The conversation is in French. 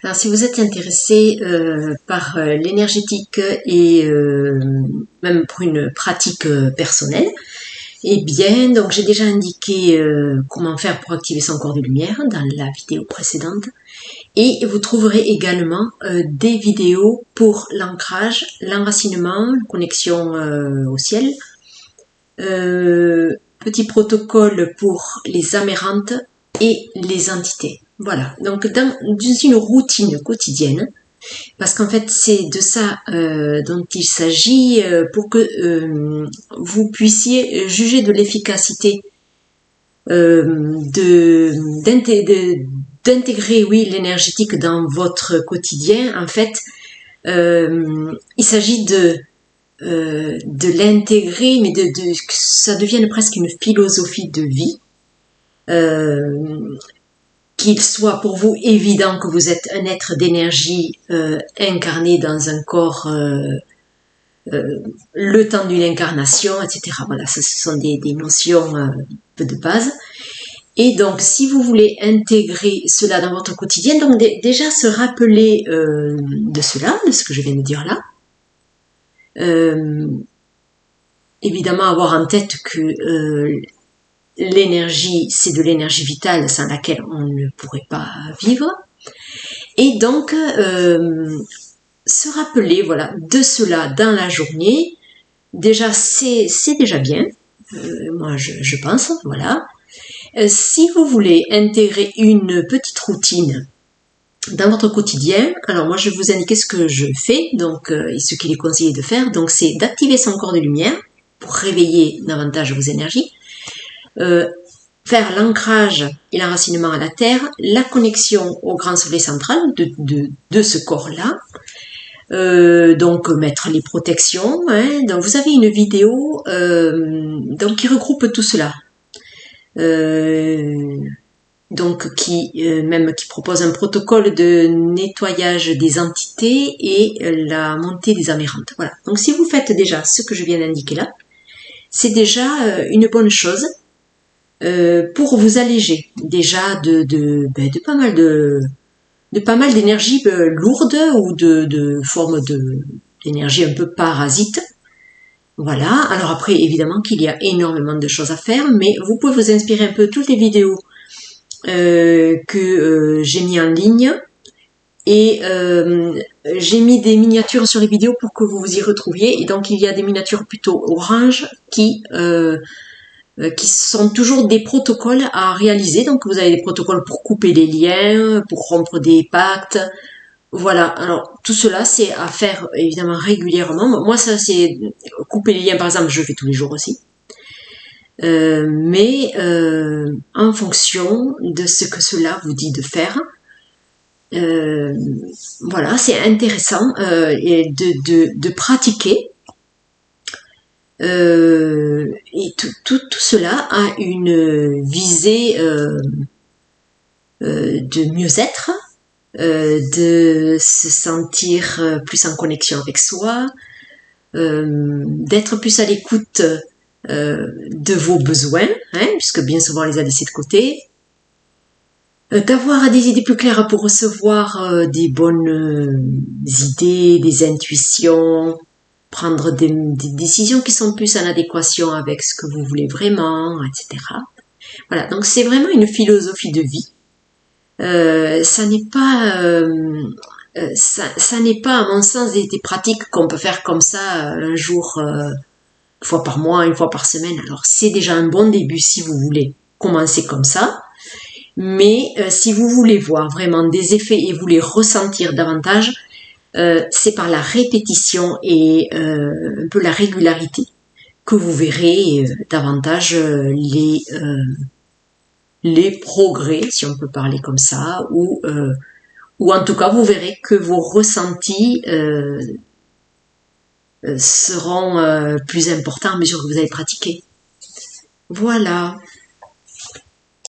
Alors, si vous êtes intéressé par l'énergétique et même pour une pratique personnelle, eh bien, donc j'ai déjà indiqué comment faire pour activer son corps de lumière dans la vidéo précédente. Et vous trouverez également des vidéos pour l'ancrage, l'enracinement, la connexion au ciel, petit protocole pour les amérantes et les entités. Voilà, donc dans une routine quotidienne, parce qu'en fait c'est de ça dont il s'agit pour que vous puissiez juger de l'efficacité d'intégrer l'énergétique dans votre quotidien. En fait, il s'agit de l'intégrer, mais que ça devienne presque une philosophie de vie. Qu'il soit pour vous évident que vous êtes un être d'énergie incarné dans un corps le temps d'une incarnation, etc. Voilà, ce sont des notions peu de base. Et donc, si vous voulez intégrer cela dans votre quotidien, donc déjà se rappeler de cela, de ce que je viens de dire là. Évidemment, avoir en tête que l'énergie, c'est de l'énergie vitale sans laquelle on ne pourrait pas vivre. Et donc, se rappeler voilà, de cela dans la journée, déjà, c'est déjà bien. Moi, je pense, voilà. Si vous voulez intégrer une petite routine dans votre quotidien, alors moi je vais vous indiquer ce que je fais, donc et ce qu'il est conseillé de faire. Donc c'est d'activer son corps de lumière pour réveiller davantage vos énergies, faire l'ancrage et l'enracinement à la terre, la connexion au grand soleil central de ce corps-là. Donc mettre les protections. Donc vous avez une vidéo donc qui regroupe tout cela. Donc qui propose un protocole de nettoyage des entités et la montée des amérantes. Voilà. Donc si vous faites déjà ce que je viens d'indiquer là, c'est déjà une bonne chose pour vous alléger déjà de pas mal d'énergie lourde ou de forme d'énergie un peu parasite. Voilà, alors après évidemment qu'il y a énormément de choses à faire, mais vous pouvez vous inspirer un peu de toutes les vidéos que j'ai mis en ligne, et j'ai mis des miniatures sur les vidéos pour que vous vous y retrouviez, et donc il y a des miniatures plutôt orange qui sont toujours des protocoles à réaliser. Donc vous avez des protocoles pour couper les liens, pour rompre des pactes. Voilà, alors tout cela c'est à faire évidemment régulièrement. Moi ça c'est couper les liens par exemple, je le fais tous les jours aussi. Mais en fonction de ce que cela vous dit de faire, voilà, c'est intéressant de pratiquer. Et tout cela a une visée de mieux-être, de se sentir plus en connexion avec soi, d'être plus à l'écoute de vos besoins, puisque bien souvent on les a laissés de côté, d'avoir des idées plus claires pour recevoir des bonnes idées, des intuitions, prendre des décisions qui sont plus en adéquation avec ce que vous voulez vraiment, etc. Voilà, donc c'est vraiment une philosophie de vie. Ça n'est pas à mon sens des pratiques qu'on peut faire comme ça un jour, une fois par mois, une fois par semaine. Alors c'est déjà un bon début si vous voulez commencer comme ça, mais si vous voulez voir vraiment des effets et vous les ressentir davantage, c'est par la répétition et un peu la régularité que vous verrez davantage les progrès, si on peut parler comme ça, ou en tout cas vous verrez que vos ressentis seront plus importants à mesure que vous allez pratiquer. Voilà.